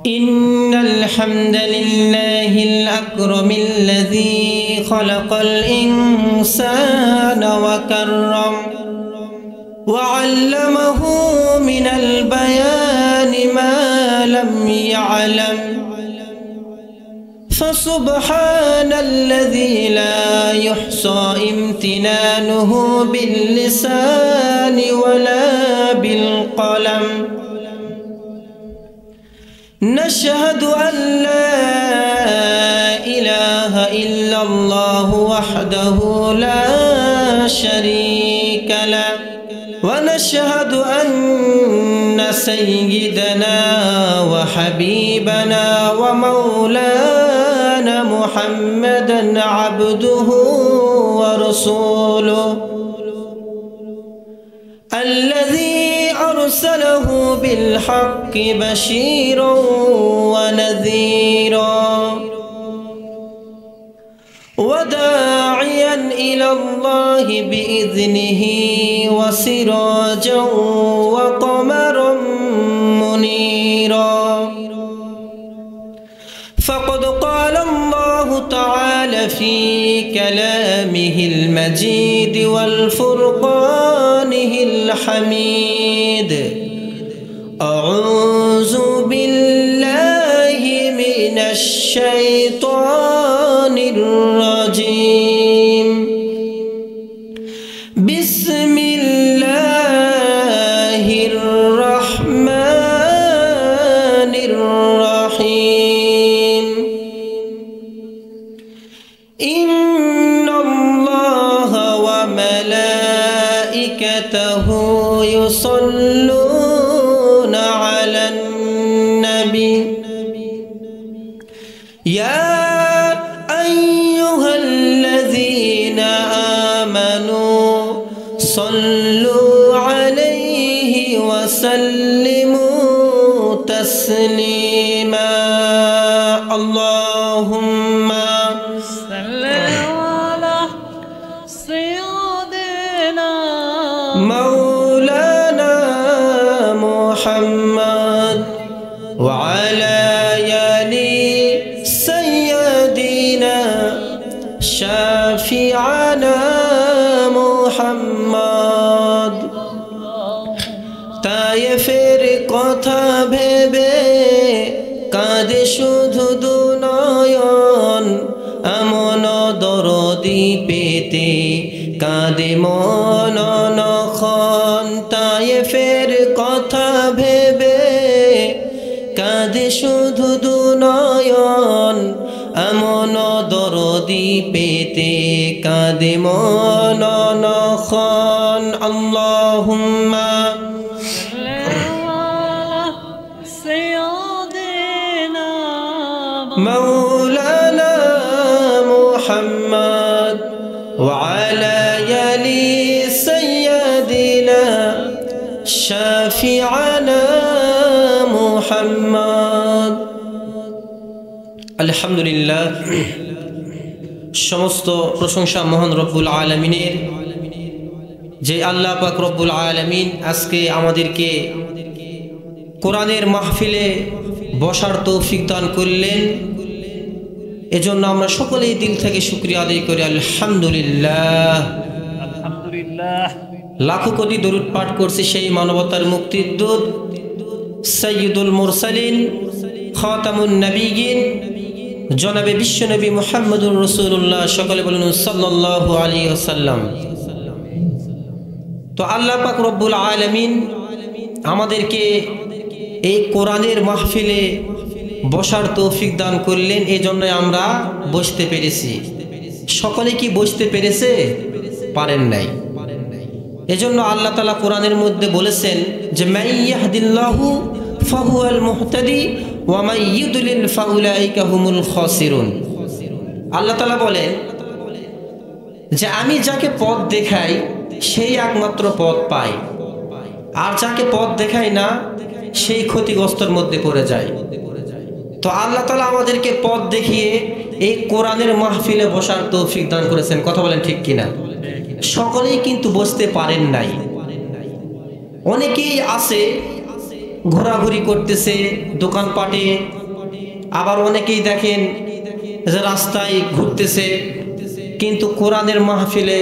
إن الحمد لله الأكرم الذي خلق الإنسان وكرم وعلمه من البيان ما لم يعلم فسبحان الذي لا يحصى امتنانه باللسان ولا بالقلم نشهد أن لا إله إلا الله وحده لا شريك له ونشهد أن سيدنا وحبيبنا ومولانا محمدا عبده ورسوله الذي أرسله بالحق بشيرا ونذيرا وداعيا إلى الله بإذنه وسراجا وقمرا منيرا فقد قال الله تعالى في كلامه المجيد والفرقانه الحميد أعوذ بالله من الشيطان الرجيم بسم الله الرحمن الرحيم إن الله وملائكته يصلون على النبي يا أيها الذين آمنوا صلوا عليه وسلموا تسليما اللهم صل على سيدنا مولانا محمد وعلى آل سيدنا شافعنا محمد তায়েফের কথা ভেবে কাঁদে শুধু দুনয়ন এমন দরদি পেতে কাঁদে মন নখন তায়েফের কথা ভেবে কাঁদে শুধু দুনয়ন এমন দরদি পেতে কাঁদে মন নখন আল্লাহুম্মা مولانا محمد وعلى آل سيدنا شافعنا محمد الحمد لله সমস্ত প্রশংসা মহান রব্বুল আলামিনের যে আল্লাহ পাক রব্বুল আলামিন আজকে আমাদেরকে কোরআনের মাহফিলে বসার তৌফিক দান করলেন এজন্য আমরা সকলেই দিল থেকে শুকরিয়া আদায় করি আলহামদুলিল্লাহ আলহামদুলিল্লাহ লাখো কোটি দরুদ পাঠ করছি সেই মানবতার মুক্তির দূত সাইয়্যিদুল মুরসালিন খাতামুন নবিয়্যিন জনাবে বিশ্বনবী মুহাম্মদুর রাসূলুল্লাহ সকলে বলুন সাল্লাল্লাহু আলাইহি ওয়াসাল্লাম তো আল্লাহ পাক রব্বুল আলামিন আমাদেরকে এই কোরআনের মাহফিলে বসার তৌফিক দান করলেন এজন্য আমরা বসতে পেরেছি সকলে কি বসতে পেরেছে পারেন নাই এজন্য আল্লাহ তাআলা কোরআনের মধ্যে বলেছেন যে মাইয়াহদিল্লাহু ফাহুয়াল মুহতাদি ওয়া মাই ইউদলিল ফাউলাইকা হুমুল খাসিরুন আল্লাহ তাআলা বলেন যে আমি যাকে পথ দেখাই সেই একমাত্র পথ পায় আর যাকে পথ দেখাই না সেই ক্ষতিগ্রস্তের মধ্যে পড়ে যায় তো আল্লাহ তাআলা আমাদেরকে পথ দেখিয়ে এই কোরআনের মাহফিলে বসার তৌফিক দান করেছেন কথা বলেন ঠিক কিনা সকলেই কিন্তু বসতে পারেন নাই অনেকেই আছে ঘোরাঘুরি করতেছে দোকানপাটে, আবার অনেকেই দেখেন যে রাস্তায় ঘুরতেছে, কিন্তু কোরআনের মাহফিলে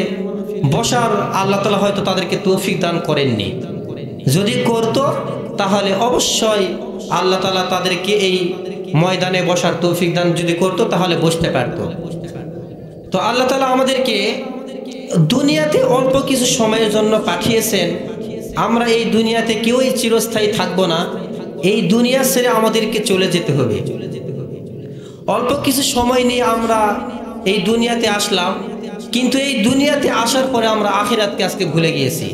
বসার আল্লাহ তাআলা হয়তো তাদেরকে তৌফিক দান করেননি। যদি করতো তাহলে অবশ্যই আল্লাহ তাআলা তাদেরকে এই ময়দানে বসার তৌফিক দান যদি করতো তাহলে বসতে পারতো। তো আল্লাহ তাআলা আমাদেরকে দুনিয়াতে অল্প কিছু সময়ের জন্য পাঠিয়েছেন। আমরা এই দুনিয়াতে কেউই চিরস্থায়ী থাকবো না, এই দুনিয়া ছেড়ে আমাদেরকে চলে যেতে হবে। অল্প কিছু সময় নিয়ে আমরা এই দুনিয়াতে আসলাম, কিন্তু এই দুনিয়াতে আসার পরে আমরা আখিরাতকে আজকে ভুলে গিয়েছি।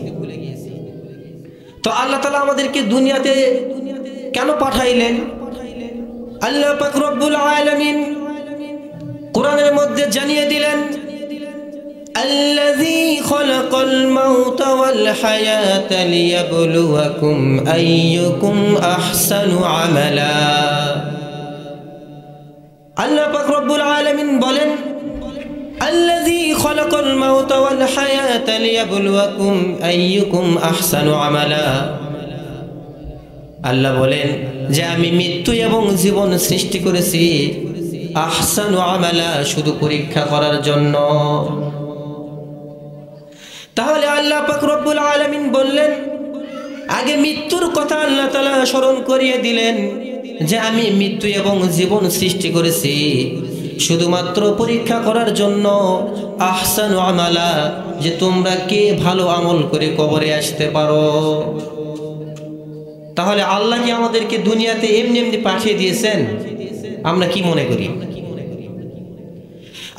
তো আল্লাহ তাআলা আমাদেরকে দুনিয়াতে কেন পাঠাইলেন? আল্লাহ পাক রব্বুল আলামিন কোরআনের মধ্যে জানিয়ে দিলেন, আল্লাযী খালাকাল মাউতা ওয়াল হায়াতা লিয়াবলুয়াকুম আইয়ুকুম আহসানু আমালা। আল্লাহ পাক রব্বুল আলামিন বলেন, আল্লাযী খালাকাল মাউতা ওয়াল হায়াতা লিয়াবলুয়াকুম আইয়ুকুম আহসানু আমালা। আল্লাহ বলেন যে আমি মৃত্যু এবং জীবন সৃষ্টি করেছি আহসানু আমালা, শুধু পরীক্ষা করার জন্য। তাহলে আল্লাহ পাক রব্বুল আলামিন বললেন, আগে মৃত্যুর কথা আল্লাহ তাআলা স্মরণ করিয়ে দিলেন যে আমি মৃত্যু এবং জীবন সৃষ্টি করেছি শুধুমাত্র পরীক্ষা করার জন্য, আহসানু আমালা, যে তোমরা কে ভালো আমল করে কবরে আসতে পারো। তাহলে আল্লাহ কি আমাদেরকে দুনিয়াতে এমনি এমনি পাঠিয়ে দিয়েছেন? আমরা কি মনে করি?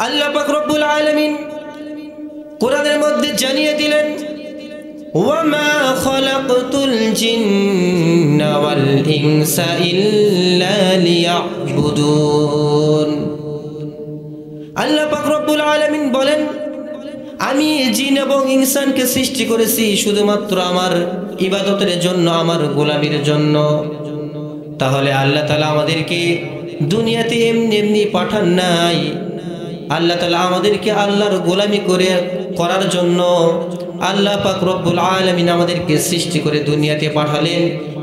আল্লাহ পাক রব্বুল আলামিন কোরআনের মধ্যে জানিয়ে দিলেন, ওয়ামা খালাকতুল জিন্না ওয়াল ইনসা ইল্লা লিয়াবুদুন। আল্লাহ পাক রব্বুল আলামিন বলেন, আমি জিন এবং ইনসানকে সৃষ্টি করেছি শুধুমাত্র আমার ইবাদতের জন্য, আমার গোলামির জন্য। তাহলে আল্লাহ তাআলা আমাদেরকে দুনিয়াতে এমনি এমনি পাঠান নাই। আল্লাহ তাআলা আমাদেরকে আল্লাহর গোলামি করার জন্য আল্লাহ পাক রব্বুল আলামিন আমাদেরকে সৃষ্টি করে দুনিয়াতে পাঠালেন।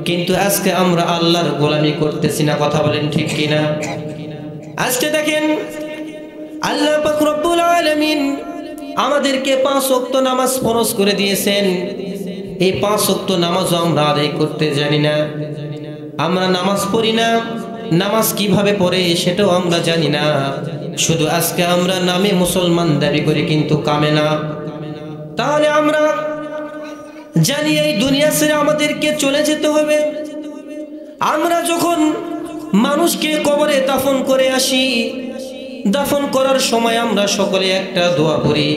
কিন্তু আজকে আমরা আল্লাহর গোলামি করতেছি না, কথা বলেন ঠিক কিনা? আজকে দেখেন আল্লাহ পাক রব্বুল আলামিন আমাদেরকে 5 ওয়াক্ত নামাজ ফরজ করে দিয়েছেন। এই 5 ওয়াক্ত নামাজও আমরা আদায় করতে জানি না, আমরা নামাজ পড়ি না, নামাজ কিভাবে পড়ে সেটাও আমরা জানি না। শুধু আজকে আমরা নামে মুসলমান দাবি করি, কিন্তু কামে না। তাহলে আমরা জানি এই দুনিয়া ছেড়ে আমাদেরকে চলে যেতে হবে। আমরা যখন মানুষকে কবরে দাফন করে আসি, দাফন করার সময় আমরা সকলে একটা দোয়া পড়ি।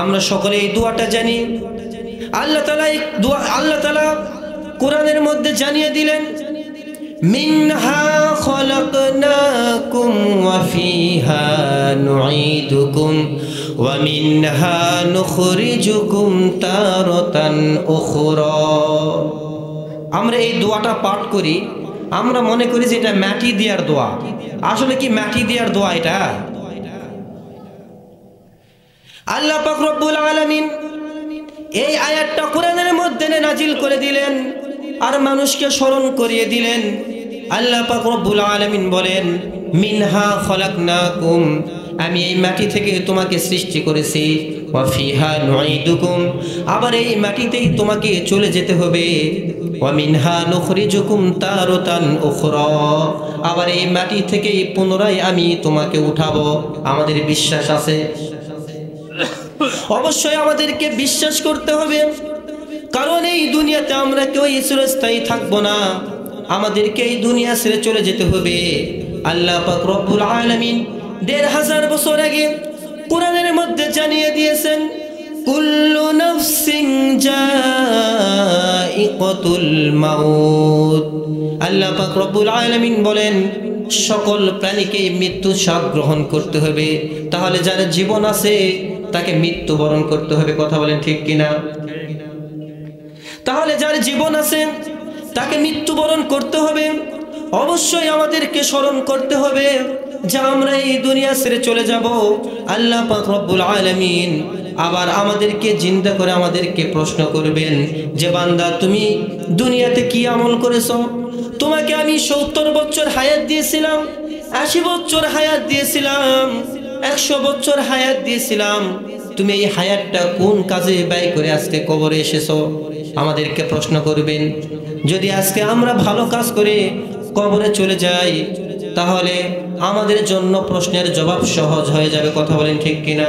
আমরা সকলে এই দোয়াটা জানি। আল্লাহ তাআলা কোরআনের মধ্যে জানিয়ে দিলেন, মিনহা খালাকনাকুম ওয়া ফিহা নুঈদুকুম ওয়া মিনহা নুখরিজুকুম তারাতান উখরা। আমরা এই দোয়াটা পাঠ করি, আমরা মনে করি যে এটা মাটি দেওয়ার দোয়া। আসলে কি মাটি দেওয়ার দোয়া এটা? আল্লাহ পাক রব্বুল আলামিন এই আয়াতটা কোরআনের মধ্যে নাজিল করে দিলেন আর মানুষকে স্মরণ করিয়ে দিলেন। আল্লাহ পাক রব্বুল আলামিন বলেন, মিনহা খালাকনাকুম, আমি এই মাটি থেকে তোমাকে সৃষ্টি করেছি, ওয়া ফিহা নুঈদুকুম, আবার এই মাটিতেই তোমাকে চলে যেতে হবে, ওয়া মিনহা নুখরিজুকুম তারাতান উখরা, আবার এই মাটি থেকেই পুনরায় আমি তোমাকে উঠাবো। আমাদের বিশ্বাস আছে? অবশ্যই আমাদেরকে বিশ্বাস করতে হবে, কারণ এই দুনিয়াতে আমরা কেউ চিরস্থায়ী থাকবো না, আমাদেরকে এই দুনিয়া ছেড়ে চলে যেতে হবে। আল্লাহ পাক রব্বুল আলামিন ১৫০০ বছর আগে কোরআনের মধ্যে জানিয়ে দিয়েছেন, কুল্লু নাফসিন যায়িকাতুল মাউত। আল্লাহ পাক রব্বুল আলামিন বলেন, সকল প্রাণীকে মৃত্যু স্বাদ গ্রহণ করতে হবে। তাহলে যার জীবন আছে তাকে মৃত্যুবরণ করতে হবে, কথা বলেন ঠিক কিনা? তাহলে যার জীবন আছে তাকে মৃত্যুবরণ করতে হবে। অবশ্যই আমাদেরকে স্মরণ করতে হবে যে আমরা এই দুনিয়া ছেড়ে চলে যাব। আল্লাহ পাক রব্বুল আলামিন আবার আমাদেরকে জিন্দা করে আমাদেরকে প্রশ্ন করবেন যে বান্দা তুমি দুনিয়াতে কি আমল করেছো? তোমাকে আমি 70 বছর হায়াত দিয়েছিলাম, 80 বছর হায়াত দিয়েছিলাম, 100 বছর হায়াত দিয়েছিলাম, তুমি এই হায়াতটা কোন কাজে ব্যয় করে আজকে কবরে এসেছো? আমাদেরকে প্রশ্ন করবেন। যদি আজকে আমরা ভালো কাজ করে কবরে চলে যাই তাহলে আমাদের জন্য প্রশ্নের জবাব সহজ হয়ে যাবে। কথা বলেন ঠিক কিনা?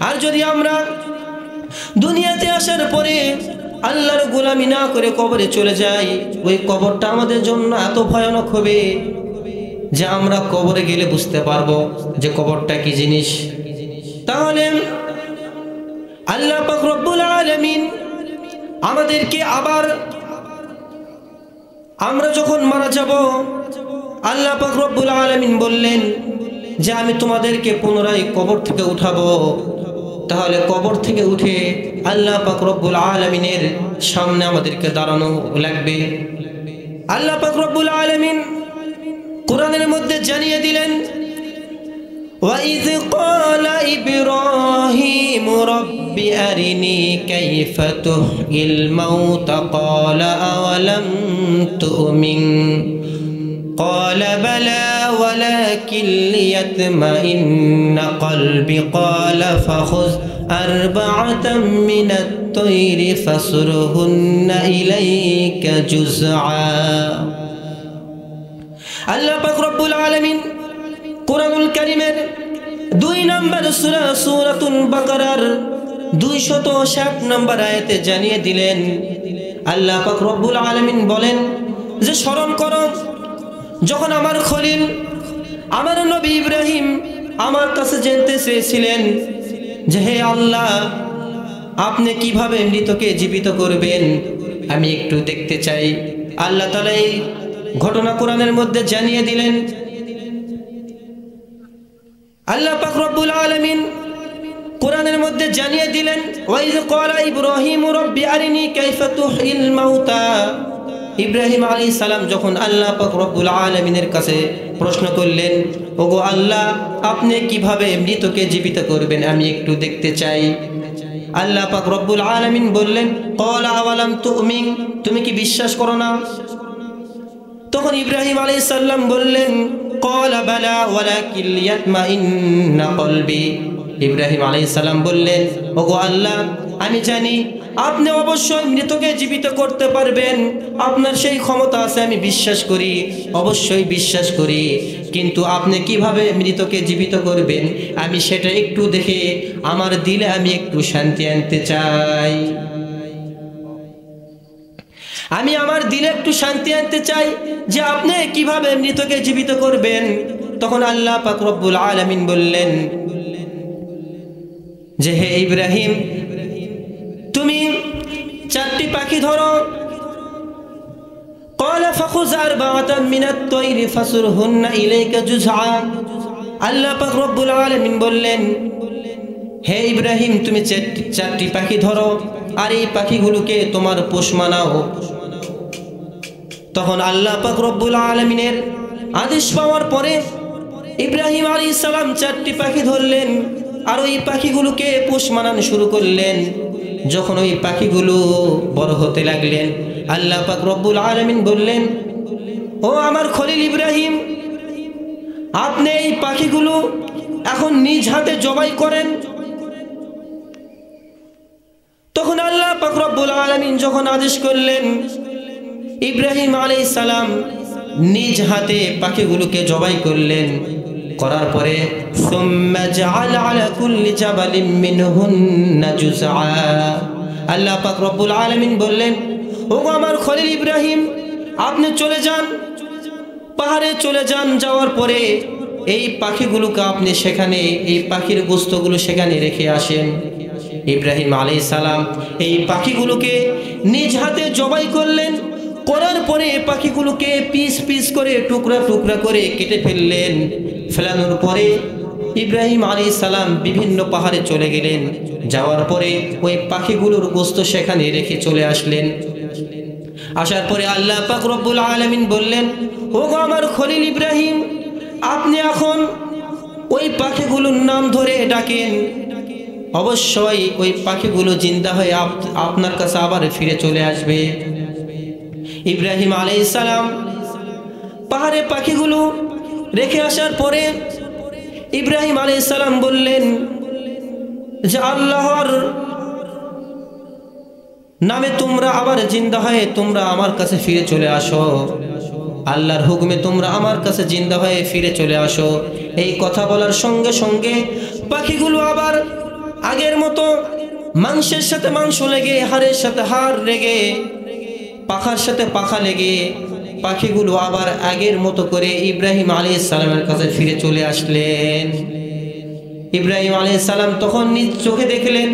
আর যদি আমরা দুনিয়াতে আসার পরে আল্লাহর গোলামি না করে কবরে চলে যাই, ওই কবরটা আমাদের জন্য এত ভয়ানক হবে যে আমরা কবরে গেলে বুঝতে পারবো যে কবরটা কি জিনিস। তাহলে আল্লাহ পাক রব্বুল আলামিন আমাদেরকে আবার আমরা যখন মারা যাব, আল্লাহ পাক রব্বুল আলামিন বললেন যে আমি তোমাদেরকে পুনরায় কবর থেকে উঠাবো। তাহলে কবর থেকে উঠে আল্লাহ পাক রব্বুল আলামিনের সামনে আমাদেরকে দাঁড়ানো লাগবে। আল্লাহ পাক রব্বুল আলামিন কোরআনের মধ্যে জানিয়ে দিলেন, وَإِذْ قَالَ إِبْرَاهِيمُ رَبِّ أَرِنِي كَيْفَ تُحْيِي الْمَوْتَى قَالَ أَوَلَمْ تُؤْمِنْ قَالَ بَلَى وَلَكِنْ لِيَطْمَئِنَّ قَلْبِي قَالَ فَخُذْ أَرْبَعَةً مِنَ الطَّيْرِ فَصُرْهُنَّ إِلَيْكَ جُزْعًا। আল্লাহ পাক রব্বুল আলামিন কুরআনুল কারীমের 2 নম্বর সূরা সূরাতুল বাকারার 260 নম্বর আয়াতে জানিয়ে দিলেন, আল্লাহ পাক রব্বুল আলামিন বলেন যে স্মরণ করো যখন আমার খলিল আমার নবী ইব্রাহিম আমার কাছে জানতে চেয়েছিলেন যে হে আল্লাহ আপনি কিভাবে মৃতকে জীবিত করবেন, আমি একটু দেখতে চাই। আল্লাহ তাআলা এই ঘটনা কোরআনের মধ্যে জানিয়ে দিলেন। আল্লাহ পাক রব্বুল আলামিন কোরআনের মধ্যে জানিয়ে দিলেন, ওয়াইজ ক্বালা ইব্রাহিমু রব্বি আরিনি কাইফা তুহয়িল মাউতা। ইব্রাহিম আলাইহিস সালাম যখন আল্লাহ পাক রব্বুল আলামিনের কাছে প্রশ্ন করলেন, ওগো আল্লাহ আপনি কিভাবে মৃতকে জীবিত করবেন, আমি একটু দেখতে চাই। আল্লাহ পাক রব্বুল আলামিন বললেন, ক্বালা আওয়ালাম তুমিন, তুমি কি বিশ্বাস করো না? তখন ইব্রাহিম আলাইহিস সালাম বললেন, ক্বালা বালা ওয়ালাকিন লিয়াতমাইন্না কলবি। ইব্রাহিম আলাইহিস সালাম বললেন, ওগো আল্লাহ আমি জানি আপনি অবশ্যই মৃতকে জীবিত করতে পারবেন, আপনার সেই ক্ষমতা আছে, আমি বিশ্বাস করি, অবশ্যই বিশ্বাস করি, কিন্তু আপনি কিভাবে মৃতকে জীবিত করবেন আমি সেটা একটু দেখে আমার দিলে আমি একটু শান্তি আনতে চাই। আমি আমার দিলে একটু শান্তি আনতে চাই যে আপনি কিভাবে মৃতকে জীবিত করবেন। তখন আল্লাহ পাক রব্বুল আলামিন বললেন যে হে ইব্রাহিম তুমি 4টি পাখি ধরো। ক্বালা ফাখুয আরবাআতাম মিনাত তায়রি ফাসুরহুন্না ইলাইকা জুজআ। আল্লাহ পাক রব্বুল আলামিন বললেন হে ইব্রাহিম তুমি 4টি পাখি ধরো আর এই পাখিগুলোকে তোমার পোষ মানাও। তখন আল্লাহ পাক রব্বুল আলামিনের আদেশ পাওয়ার পরে ইব্রাহিম আলাইহিস সালাম 4টি পাখি ধরলেন আর ওই পাখিগুলোকে পোষ মানানো শুরু করলেন। যখন ওই পাখিগুলো বড় হতে লাগলেন আল্লাহ পাক রব্বুল আলামিন বললেন, ও আমার খলিল ইব্রাহিম আপনি এই পাখিগুলো এখন নিজ হাতে জবাই করেন। তখন আল্লাহ পাক রব্বুল আলামিন যখন আদেশ করলেন ইব্রাহিম আলাইহিস সালাম নিজ হাতে পাখিগুলোকে জবাই করলেন। করার পরে সুম্মা জাআলা আলা কুল্লি জাবালিন মিনহুন্না জুজআ। আল্লাহ পাক রব্বুল আলামিন বললেন, ওগো আমার খলিল ইব্রাহিম আপনি চলে যান, পাহাড়ে চলে যান, যাওয়ার পরে এই পাখিগুলোকে আপনি সেখানে এই পাখির গোশতগুলো সেখানে রেখে আসেন। ইব্রাহিম আলাইহিস সালাম এই পাখিগুলোকে নিজ হাতে জবাই করলেন। করার পরে পাখিগুলোকে পিস পিস করে টুকরা টুকরা করে কেটে ফেললেন। ফেলানোর পরে ইব্রাহিম আলাইহিস সালাম বিভিন্ন পাহাড়ে চলে গেলেন। যাওয়ার পরে ওই পাখিগুলোর গোশত সেখানে রেখে চলে আসলেন। আসার পরে আল্লাহ পাক রব্বুল আলামিন বললেন, ওগো আমার খলিল ইব্রাহিম আপনি এখন ওই পাখিগুলোর নাম ধরে ডাকেন। অবশ্যই ওই পাখিগুলো জিন্দা হয়ে আপনার কাছে আবার ফিরে চলে আসবে। ইব্রাহিম আলাইহিস সালাম পাহাড়ে পাখিগুলো রেখে আসার পরে ইব্রাহিম আলাইহিস সালাম বললেন যে আল্লাহর নামে তোমরা আবার জিন্দা হয়ে তোমরা আমার কাছে ফিরে চলে আসো, আল্লাহর হুকুমে তোমরা আমার কাছে জিন্দা হয়ে ফিরে চলে আসো। এই কথা বলার সঙ্গে সঙ্গে পাখিগুলো আবার আগের মতো মাংসের সাথে মাংস লেগে, হাড়ের সাথে হাড় লেগে, পাখার সাথে পাখা লেগে পাখিগুলো আবার আগের মতো করে ইব্রাহিম আলাইহিস সালামের কাছে ফিরে চলে আসলেন। ইব্রাহিম আলাইহিস সালাম তখন নিজ চোখে দেখলেন।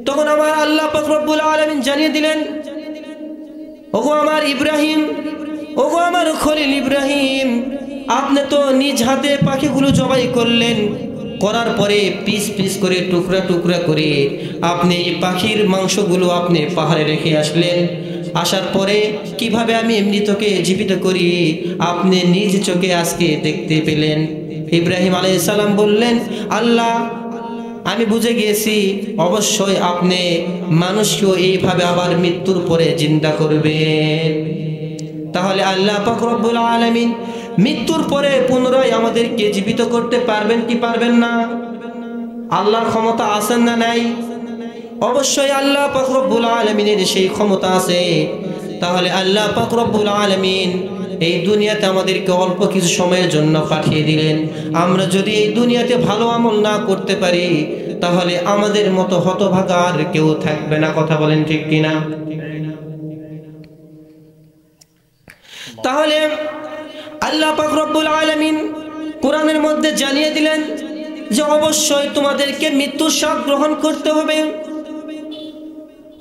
তখন আমার আল্লাহ পাক রব্বুল আলামিন জানিয়ে দিলেন, ওগো আমার ইব্রাহিম, ওগো আমার খলিল ইব্রাহিম, আপনি তো নিজ হাতে পাখিগুলো জবাই করলেন, করার পরে পিস পিস করে টুকরা টুকরা করে আপনি এই পাখির মাংসগুলো আপনি পাহাড়ে রেখে আসলেন। আসার পরে কিভাবে আমি মৃতকে জীবিত করি আপনি নিজ চোখে আজকে দেখতে পেলেন। ইব্রাহিম আলাইহিস সালাম বললেন, আল্লাহ আমি বুঝে গিয়েছি অবশ্যই আপনি মানুষকেও এইভাবে আবার মৃত্যুর পরে জিন্দা করবেন। তাহলে আল্লাহ পাক রব্বুল আলামিন মৃত্যুর পরে পুনরায় আমাদেরকে জীবিত করতে পারবেন কি পারবেন না? আল্লাহর ক্ষমতা আছে না নাই? অবশ্যই আল্লাহ পাক রব্বুল আলামিনের সেই ক্ষমতা আছে। তাহলে আল্লাহ পাক রব্বুল আলামিন এই দুনিয়াতে আমাদেরকে অল্প কিছু সময়ের জন্য পাঠিয়ে দিলেন। আমরা যদি এই দুনিয়াতে ভালো আমল না করতে পারি তাহলে আমাদের মতো হতভাগা আর কেউ থাকবে না। কথা বলেন ঠিক কিনা? তাহলে আল্লাহ পাক রব্বুল আলামিন কোরআনের মধ্যে জানিয়ে দিলেন যে অবশ্যই তোমাদেরকে মৃত্যুর স্বাদ গ্রহণ করতে হবে,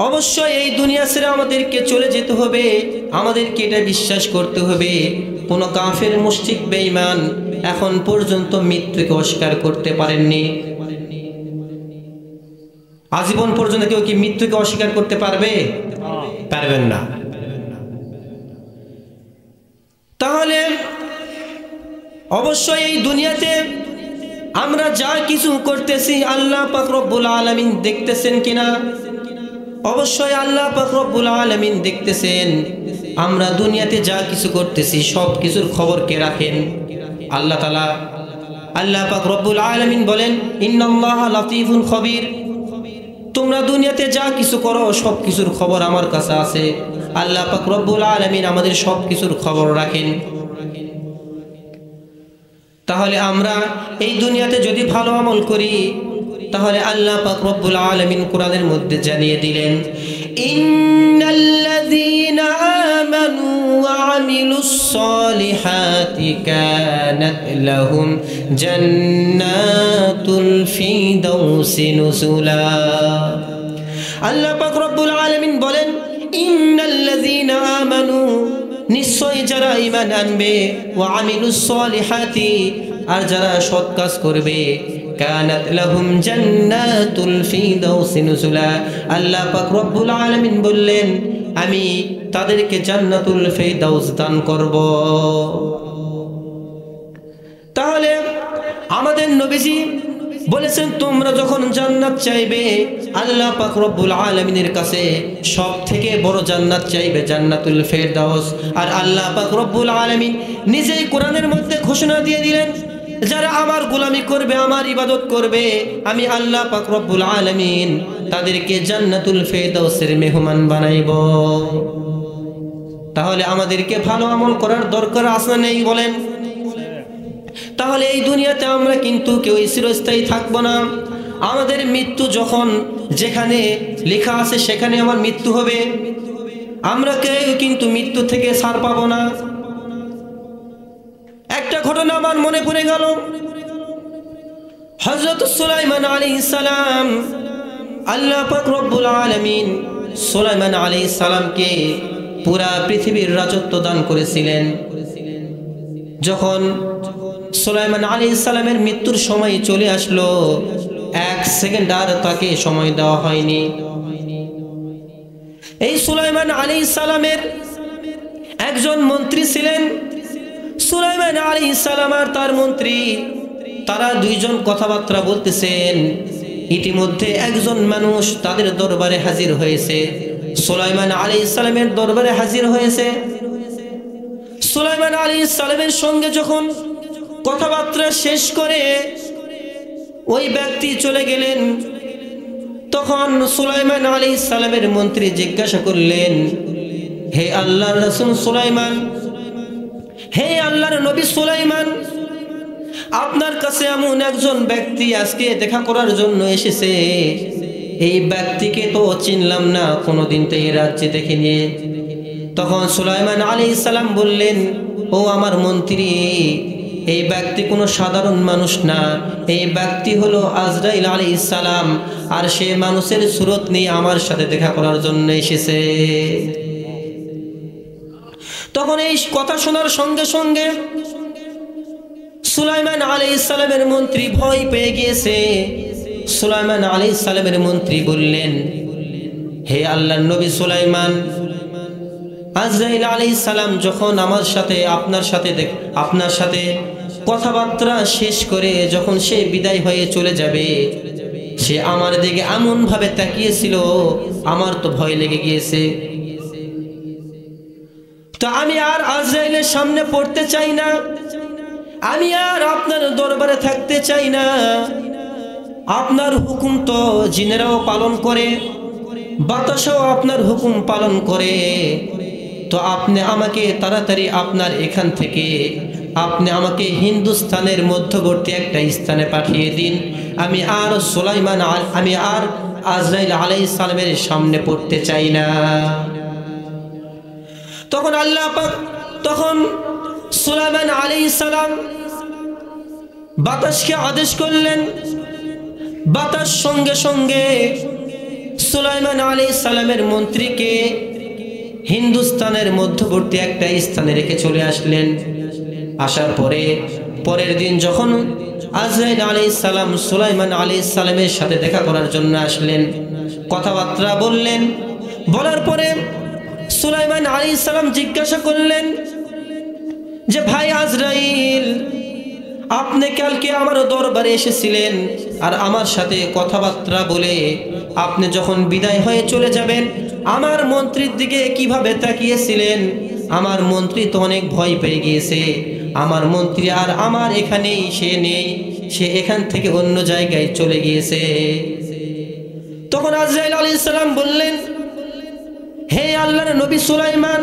অবশ্যই এই দুনিয়া ছেড়ে আমাদেরকে চলে যেতে হবে। আমাদেরকে এটা বিশ্বাস করতে হবে। কোনো কাফের মুশরিক বেঈমান এখন পর্যন্ত মৃত্যুকে অস্বীকার করতে পারেননি। আজীবন পর্যন্ত কেউ কি মৃত্যুকে অস্বীকার করতে পারবে? পারবেন না। তাহলে অবশ্যই এই দুনিয়াতে আমরা যা কিছু করতেছি আল্লাহ পাক রব্বুল আলামিন দেখতেছেন কিনা? অবশ্যই আল্লাহ পাক রব্বুল আলামিন দেখতেছেন। আমরা দুনিয়াতে যা কিছু করতেছি সব কিছুর খবর কে রাখেন? আল্লাহ তাআলা। আল্লাহ পাক রব্বুল আলামিন বলেন, ইন্নাল্লাহা লাতীফুন খবীর। তোমরা দুনিয়াতে যা কিছু করো সব কিছুর খবর আমার কাছে আছে। আল্লাহ পাক রব্বুল আলামিন আমাদের সব কিছুর খবর রাখেন। তাহলে আমরা এই দুনিয়াতে যদি ভালো আমল করি তাহলে আল্লাহ পাক রব্বুল আলামিন কোরআনের মধ্যে জানিয়ে দিলেন, ইন্নাল্লাযীনা আমানু ওয়া আমিলুস সালিহাতি কানাত লাহুম জান্নাতুল ফিরদাউসি নুজুলা। আল্লাহ পাক রব্বুল আলামিন বলেন, ইন্নাল্লাযীনা আমানু, নিশ্চয় যারা ঈমান আনবে, ওয়া আমিলুস সালিহাতি, আর যারা সৎ কাজ করবে, কানাত লাহুম জান্নাতুল ফিরদাউসি নুজুলা। আল্লাহ পাক রব্বুল আলামিন বললেন, আমি তাদেরকে জান্নাতুল ফিরদাউস দান করব। তাহলে আমাদের নবীজি বলেছেন, তোমরা যখন জান্নাত চাইবে আল্লাহ পাক রব্বুল আলামিনের কাছে সবথেকে বড় জান্নাত চাইবে, জান্নাতুল ফিরদাউস। আর আল্লাহ পাক রব্বুল আলামিন নিজেই কোরআনের মধ্যে ঘোষণা দিয়ে দিলেন, যারা আমার গোলামি করবে, আমার ইবাদত করবে, আমি আল্লাহ পাক রব্বুল আলামিন তাদেরকে জান্নাতুল ফিরদাউসের মেহমান বানাইব। তাহলে আমাদেরকে ভালো আমল করার দরকার আছে না নেই বলেন? তাহলে এই দুনিয়াতে আমরা কিন্তু কেউ চিরস্থায়ী থাকবো না। আমাদের মৃত্যু যখন যেখানে লেখা আছে সেখানে আমার মৃত্যু হবে। আমরা কেউ কিন্তু মৃত্যু থেকে ছাড় পাবো না। একটা ঘটনা আমার মনে পড়ে গেল। হযরত সুলাইমান আলাইহিস সালাম, আল্লাহ পাক রব্বুল আলামিন সুলাইমান আলাইহিস সালামকে পুরা পৃথিবীর রাজত্ব দান করেছিলেন। যখন সুলাইমান আলাইহিস সালামের মৃত্যুর সময় চলে আসলো, এক সেকেন্ড আর তাকে সময় দেওয়া হয়নি। এই সুলাইমান আলাইহিস সালামের একজন মন্ত্রী ছিলেন। সুলাইমান আলাইহিস সালাম আর তার মন্ত্রী, তারা দুইজন কথাবার্তা বলতেছেন। ইতিমধ্যে একজন মানুষ তাদের দরবারে হাজির হয়েছে, সুলাইমান আলাইহিস সালামের দরবারে হাজির হয়েছে। সুলাইমান আলাইহিস সালামের সঙ্গে যখন কথাবার্তা শেষ করে ওই ব্যক্তি চলে গেলেন, তখন সুলাইমান আলাইহিস সালামের মন্ত্রী জিজ্ঞাসা করলেন, হে আল্লাহর রাসূল সুলাইমান, হে আল্লাহর নবী সুলাইমান, আপনার কাছে এমন একজন ব্যক্তি আজকে দেখা করার জন্য এসেছে, এই ব্যক্তিকে তো চিনলাম না, কোনোদিন তো এই রাজ্যে দেখিনি। তখন সুলাইমান আলাইহিস সালাম বললেন, ও আমার মন্ত্রী, এই ব্যক্তি কোনো সাধারণ মানুষ না, এই ব্যক্তি হলো আজরাইল আলাইহিস সালাম, আর সে মানুষের সুরত নিয়ে আমার সাথে দেখা করার জন্য এসেছে। তখন এই কথা শোনার সঙ্গে সঙ্গে সুলাইমান আলাইহিস সালামের মন্ত্রী ভয় পেয়ে গিয়েছে। সুলাইমান আলাইহিস সালামের মন্ত্রী বললেন, হে আল্লাহর নবী সুলাইমান, আজরাইল আলাইহিস সালাম যখন আমার সাথে আপনার সাথে কথাবার্তা শেষ করে যখন সে বিদায় হয়ে চলে যাবে, সে আমার দিকে এমন ভাবে তাকিয়েছিল, আমার তো ভয় লেগে গিয়েছে। তো আমি আর আজরাইলের সামনে পড়তে চাই না, আমি আর আপনার দরবারে থাকতে চাই না। আপনার হুকুম তো জিনেরাও পালন করে, বাতাসও আপনার হুকুম পালন করে, তো আপনি আমাকে তাড়াতাড়ি আপনার এখান থেকে আপনি আমাকে হিন্দুস্তানের মধ্যবর্তী একটা স্থানে পাঠিয়ে দিন। আমি আর আজরাইল আলাইহিস সালামের সামনে পড়তে চাই না। তখন আল্লাহ পাক সুলাইমান আলাইহিস সালাম বাতাসকে আদেশ করলেন। বাতাস সঙ্গে সঙ্গে সুলাইমান আলাইহিস সালামের মন্ত্রীকে হিন্দুস্তানের মধ্যবর্তী একটা স্থানে রেখে চলে আসলেন। আসার পরে পরের দিন যখন আজরাইল আলাইহিস সালাম সুলাইমান আলাইহিস সালামের সাথে দেখা করার জন্য আসলেন, কথাবার্তা বললেন। বলার পরে সুলাইমান আলাইহিস সালাম জিজ্ঞাসা করলেন যে, ভাই আজরাইল, আপনি কালকে আমার দরবারে এসেছিলেন আর আমার সাথে কথাবার্তা বলে আপনি যখন বিদায় হয়ে চলে যাবেন, আমার মন্ত্রীর দিকে কিভাবে তাকিয়েছিলেন? আমার মন্ত্রী তো অনেক ভয় পেয়ে গিয়েছে। আমার মন্ত্রী আর আমার এখানেই সে নেই, সে এখান থেকে অন্য জায়গায় চলে গিয়েছে। তখন আজরাইল আলাইহিস সালাম বললেন, হে আল্লাহর নবী সুলাইমান,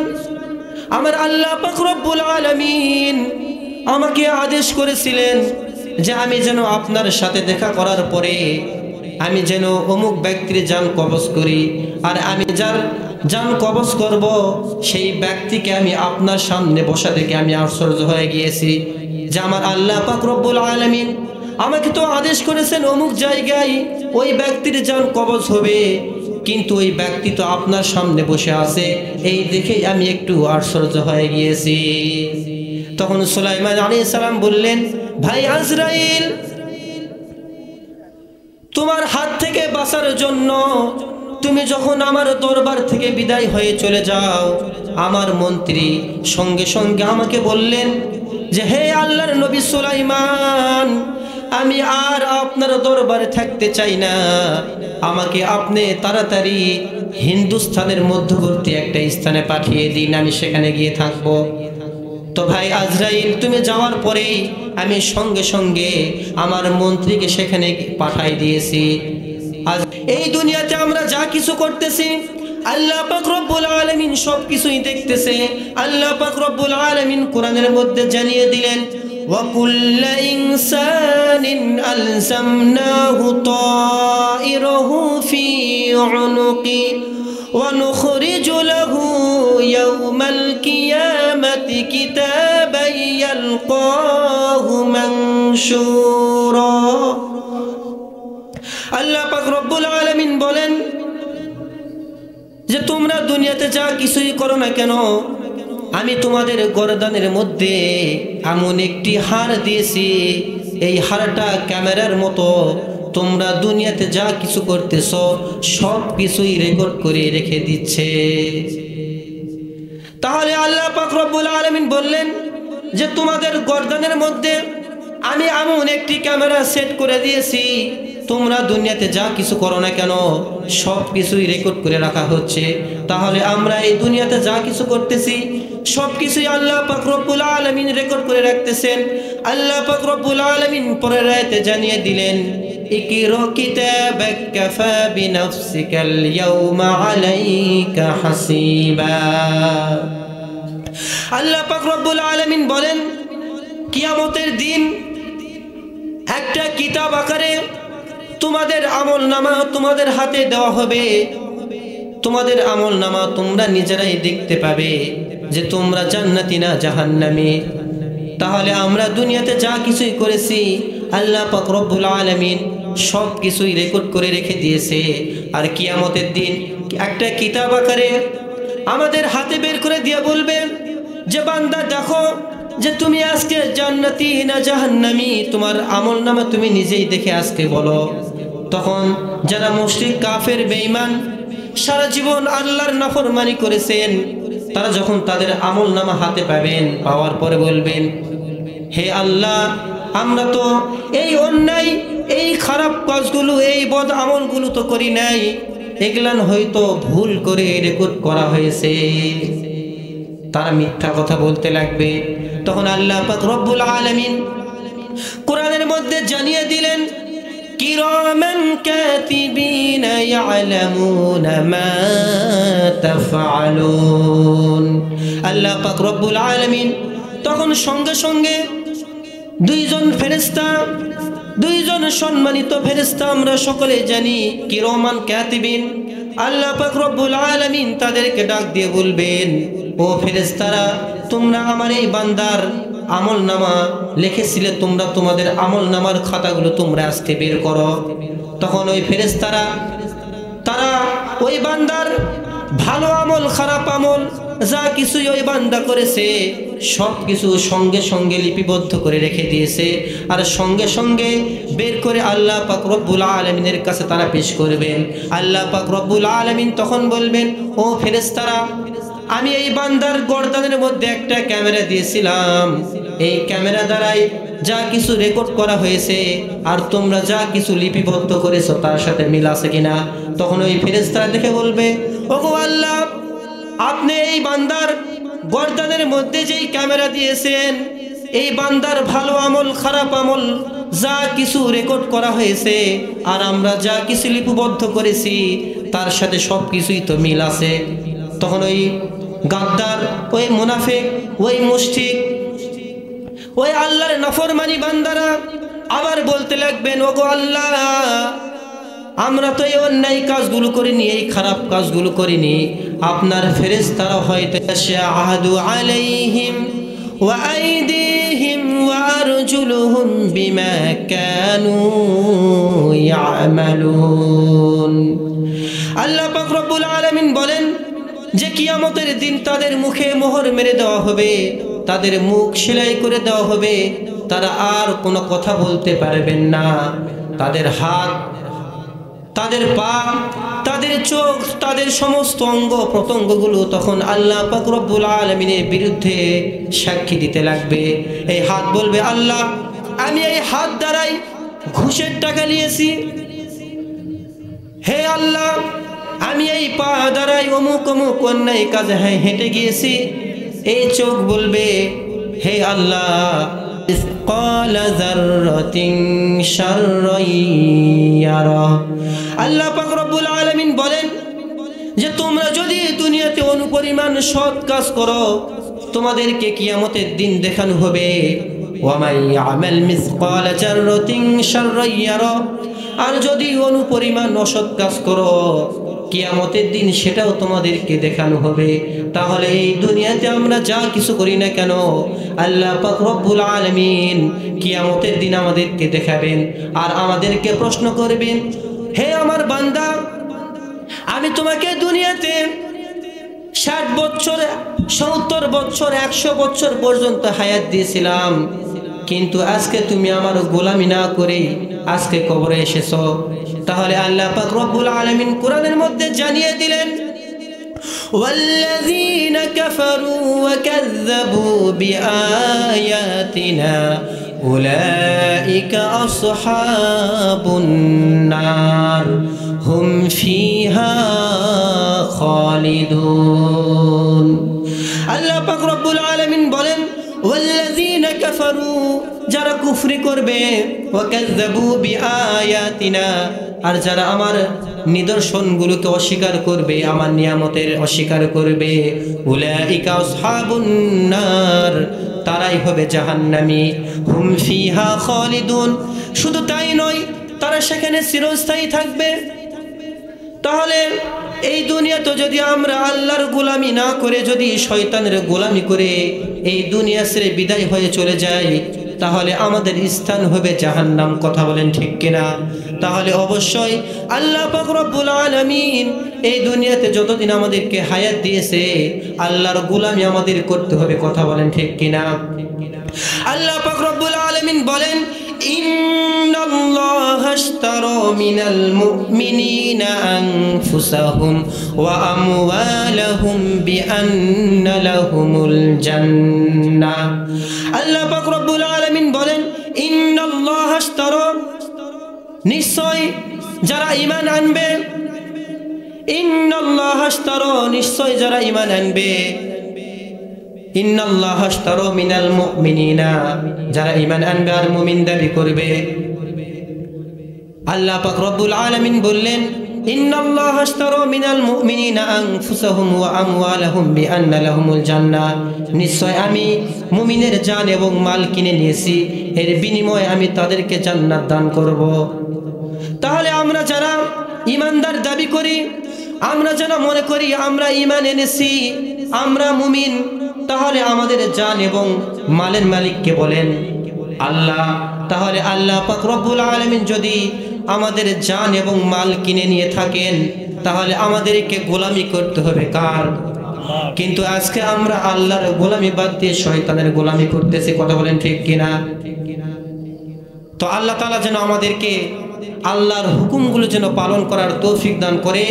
আমার আল্লাহ পাক রব্বুল আলামিন আমাকে আদেশ করেছিলেন যে আমি যেন আপনার সাথে দেখা করার পরে আমি যেন অমুক ব্যক্তির জান কবজ করি, আর আমি যার জান কবজ করব সেই ব্যক্তিকে আমি আপনার সামনে বসা দেখে আমি আশ্চর্য হয়ে গিয়েছি যে আমার আল্লাহ পাক রব্বুল আলামিন আমাকে তো আদেশ করেছেন অমুক জায়গায় ওই ব্যক্তির জান কবজ হবে, কিন্তু ওই ব্যক্তি তো আপনার সামনে বসে আছে, এই দেখে আমি একটু আশ্চর্য হয়ে গিয়েছি। তখন সুলাইমান আলাইহিস সালাম বললেন, ভাই আজরাইল, তোমার হাত থেকে বাঁচার জন্য তুমি যখন আমার দরবার থেকে বিদায় হয়ে চলে যাও, আমার মন্ত্রী সঙ্গে সঙ্গে আমাকে বললেন যে, হে আল্লাহর নবী সুলাইমান, আমি আর আপনার দরবারে থাকতে চাই না, আমাকে আপনি তাড়াতাড়ি হিন্দুস্তানের মধ্যবর্তী একটা স্থানে পাঠিয়ে দিন, আমি সেখানে গিয়ে থাকবো। তো ভাই আজরাইল, তুমি যাওয়ার পরেই আমি সঙ্গে সঙ্গে আমার মন্ত্রীকে সেখানে পাঠাই দিয়েছি। আজ এই দুনিয়াতে আমরা যা কিছু করতেছি আল্লাহ পাক রব্বুল আলামিন সব কিছুই দেখতেছে। আল্লাহ পাক রব্বুল আলামিন কোরআনের মধ্যে জানিয়ে দিলেন, ওয়া কুল্লু ইনসানিন আলজামনাহু তাইরাহু ফি উনুকি ওয়া নুখরিজু লাহু ইয়াওমাল কিয়ামাতি কিতাবান ইয়ালকাহু মানশুরা। আল্লাহ পাক রব্বুল আলামিন বলেন যে তোমরা দুনিয়াতে যা কিছুই করো না কেন, আমি তোমাদের গর্দানের মধ্যে এমন একটি হাড় দিয়েছি, এই হাড়টা ক্যামেরার মতো তোমরা দুনিয়াতে যা কিছু করতেছ সব কিছুই রেকর্ড করে রেখে দিচ্ছে। তাহলে আল্লাহ পাক রব্বুল আলামিন বললেন যে তোমাদের গর্দানের মধ্যে আমি এমন একটি ক্যামেরা সেট করে দিয়েছি, তোমরা দুনিয়াতে যা কিছু করো না কেন সব কিছুই রেকর্ড করে রাখা হচ্ছে। তাহলে আমরা এই দুনিয়াতে যা কিছু করতেছি সব কিছুই আল্লাহ পাক রব্বুল আলামিন রেকর্ড করে রাখতেছেন। আল্লাহ পাক রব্বুল আলামিন পরের আয়াতে জানিয়ে দিলেন, ইকরা কিতাবাক কাফা বিনাফসিকাল ইয়াউমা আলাইকা হাসিবা। আল্লাহ পাক রব্বুল আলামিন বলেন, কিয়ামতের দিন একটা কিতাব আকারে তোমাদের আমলনামা তোমাদের হাতে দেওয়া হবে। তোমাদের আমলনামা তোমরা নিজেরাই দেখতে পাবে যে তোমরা জান্নাতি না জাহান্নামী। তাহলে আমরা দুনিয়াতে যা কিছুই করেছি আল্লাহ পাক রব্বুল আলামিন সব কিছুই রেকর্ড করে রেখে দিয়েছে। আর কিয়ামতের দিন একটা কিতাব আকারে আমাদের হাতে বের করে দিয়ে বলবেন যে বান্দা দেখো যে তুমি আজকে জান্নাতি না জাহান্নামী, তোমার আমলনামা তুমি নিজেই দেখে আজকে বলো। তখন যারা মুশরিক কাফের বেঈমান সারা জীবন আল্লাহর নাফরমানি করেছেন, তারা যখন তাদের আমলনামা হাতে পাবেন, পাওয়ার পরে বলবেন, হে আল্লাহ, আমরা তো এই অন্যায় এই খারাপ কাজগুলো এই বদ আমলগুলো তো করি নাই, এগুলান হয়তো ভুল করে রেকর্ড করা হয়েছে। তারা মিথ্যা কথা বলতে লাগবে। তখন আল্লাহ পাক রব্বুল আলামিন কোরআনের মধ্যে জানিয়ে দিলেন, কিরামান কাতিবিনা ইয়ালামুনা মা তাফআলুন। আল্লাহ পাক রব্বুল আলামিন তখন সঙ্গে সঙ্গে দুইজন ফেরেশতা, দুইজন সম্মানিত ফেরেশতা আমরা সকলে জানি কিরামান কাতিবিন। আল্লাহ পাক রব্বুল আলামিন তাদেরকে ডাক দিয়ে বলবেন, ও ফেরেশতারা, তোমরা আমার এই বান্দার আমলনামা লিখেছিলে, তোমরা তোমাদের আমলনামার খাতাগুলো তোমরা আজকে বের করো। তখন ওই ফেরেশতারা তারা ওই বান্দার ভালো আমল খারাপ আমল যা কিছুই ওই বান্দা করেছে সব কিছু সঙ্গে সঙ্গে লিপিবদ্ধ করে রেখে দিয়েছে। আর সঙ্গে সঙ্গে বের করে আল্লাহ পাক রব্বুল আলামিনের কাছে তারা পেশ করবেন। আল্লাহ পাক রব্বুল আলামিন তখন বলবেন, ও ফেরেশতারা, আমি এই বান্দার গর্দানের মধ্যে একটা ক্যামেরা দিয়েছিলাম, এই ক্যামেরা দ্বারাই যা কিছু রেকর্ড করা হয়েছে আর তোমরা যা কিছু লিপিবদ্ধ করেছো তার সাথে মিল আছে কিনা। তখন ওই ফেরেশতারা দেখে বলবে, ওগো আল্লাহ, আপনি এই বান্দার গর্দানের মধ্যে যেই ক্যামেরা দিয়েছেন, এই বান্দার ভালো আমল খারাপ আমল যা কিছু রেকর্ড করা হয়েছে আর আমরা যা কিছু লিপিবদ্ধ করেছি তার সাথে সব কিছুই তো মিল আছে। তখন ওই গাদ্দার, ওই মুনাফিক, ওই মুশরিক, ওই আল্লাহর নাফরমানি বান্দারা আবার বলতে লাগবেন, ওগো আল্লাহ, আমরা তো এই অন্যায় কাজগুলো করিনি, এই খারাপ কাজগুলো করিনি। আপনার ফেরেশতারা হয়তো আহাদু আলাইহিম ওয়া আইদিহিম ওয়া আরজুলুহুম বিমা কানু ইয়ামালুন। আল্লাহ পাক রব্বুল আলামিন বলেন যে কিয়ামতের দিন তাদের মুখে মোহর মেরে দেওয়া হবে, তাদের মুখ সেলাই করে দেওয়া হবে, তারা আর কোনো কথা বলতে পারবেন না। তাদের হাত, তাদের পা, তাদের চোখ, তাদের সমস্ত অঙ্গ প্রত্যঙ্গগুলো তখন আল্লাহ পাক রব্বুল আলামিনের বিরুদ্ধে সাক্ষী দিতে লাগবে। এই হাত বলবে, আল্লাহ, আমি এই হাত দ্বারাই ঘুষের টাকা নিয়েছি। হে আল্লাহ, আমি এই পা দ্বারাই অমুক অমুক অন্যায় কাজে হেঁটে গিয়েছি। এই চোখ বলবে, হে আল্লাহ, মিসকালা যাররাতিন শাররান ইয়ারা। আল্লাহ পাক রব্বুল আলামিন বলেন যে তোমরা যদি দুনিয়াতে অনুপরিমাণ সৎ কাজ করো, তোমাদেরকে কিয়ামতের দিন দেখানো হবে, ওয়া মান ইয়ামাল মিসকালা যাররাতিন শাররান ইয়ারা। আর যদি অনুপরিমাণ অসৎ কাজ করো, কিয়ামতের দিন সেটাও তোমাদেরকে দেখানো হবে। তাহলে এই দুনিয়াতে আমরা যা কিছু করি না কেন আল্লাহ পাক রব্বুল আলামিন কিয়ামতের দিন আমাদেরকে দেখাবেন আর আমাদেরকে প্রশ্ন করবেন, হে আমার বান্দা, আমি তোমাকে দুনিয়াতে 60 বছর 70 বছর 100 বছর পর্যন্ত হায়াত দিয়েছিলাম, কিন্তু আজকে তুমি আমার গোলামি না করে আজকে কবরে এসেছো। তাহলে আল্লাহ পাক রব্বুল আলামিন কোরআনের মধ্যে জানিয়ে দিলেন, ওয়াল্লাযীনা কাফারু ওয়া কাযযাবু বিআয়াতিনা উলাইকা আসহাবুন নার হুম ফিহা খালিদুন। আল্লাহ পাক রব্বুল আলামিন বলেন, ওয়াল্লাযীনা কাফারু, যারা কুফরি করবে, ওয়া কাযযাবু বিআয়াতিনা, আর যারা আমার নিদর্শনগুলোকে অস্বীকার করবে, আমার নিয়ামতের অস্বীকার করবে, উলাইকা আসহাবুন নার, তারাই হবে জাহান্নামী, হুম ফিহা খালিদুন। শুধু তাই নয়, তারা সেখানে চিরস্থায়ী থাকবে। তাহলে এই দুনিয়াতে যদি আমরা আল্লাহর গোলামি না করে যদি শয়তানের গোলামি করে এই দুনিয়া ছেড়ে বিদায় হয়ে চলে যাই, তাহলে আমাদের স্থান হবে জাহান্নাম। কথা বলেন ঠিক কিনা? তাহলে অবশ্যই আল্লাহ পাক রব্বুল আলামিন এই দুনিয়াতে যতদিন আমাদেরকে হায়াত দিয়েছে আল্লাহর গোলামি আমাদের করতে হবে। কথা বলেন ঠিক কিনা? আল্লাহ পাক রব্বুল আলামিন বলেন, ইন্নাল্লাহা আশতারা মিনাল মুমিনিনা আনফুসাহুম ওয়া আমওয়ালাহুম বিআন্না লাহুমুল জান্নাহ। আল্লাহ পাক রব্বুল আলামিন বলেন, ইন্নাল্লাহা আশতারা, নিশ্চয় যারা ঈমান আনবে, ইন্নাল্লাহা আশতারা, নিশ্চয় যারা ঈমান আনবে, ইন্নাল্লাহা আশতারা মিনাল মুমিনিনা, যারা ঈমান আনবে আর মুমিন দাবি করবে। আল্লাহ পাক রব্বুল আলামিন বললেন, ইন্নাল্লাহা আশতারা মিনাল মুমিনিনা আনফুসাহুম ওয়া আমওয়ালাহুম বিআন্না লাহুমুল জান্নাহ, নিশ্চয় আমি মুমিনের জান এবং মাল কিনে নিয়েছি, এর বিনিময়ে আমি তাদেরকে জান্নাত দান করব। তাহলে আমরা যারা ঈমানদার দাবি করি, আমরা যারা মনে করি আমরা ঈমান এনেছি, আমরা মুমিন, তাহলে আমাদের জান এবং মালের মালিককে বলেন আল্লাহ। তাহলে আল্লাহ পাক রব্বুল আলামিন যদি আমাদের জান এবং মাল কিনে নিয়ে থাকেন, তাহলে আমাদেরকে গোলামি করতে হবে কার? কিন্তু আজকে আমরা আল্লাহর গোলামি বাদ দিয়ে শয়তানের গোলামি করতেছি। কথা বলেন ঠিক কিনা? তো আল্লাহ তাআলা যেন আমাদেরকে আল্লাহর হুকুমগুলো যেন পালন করার তৌফিক দান করে।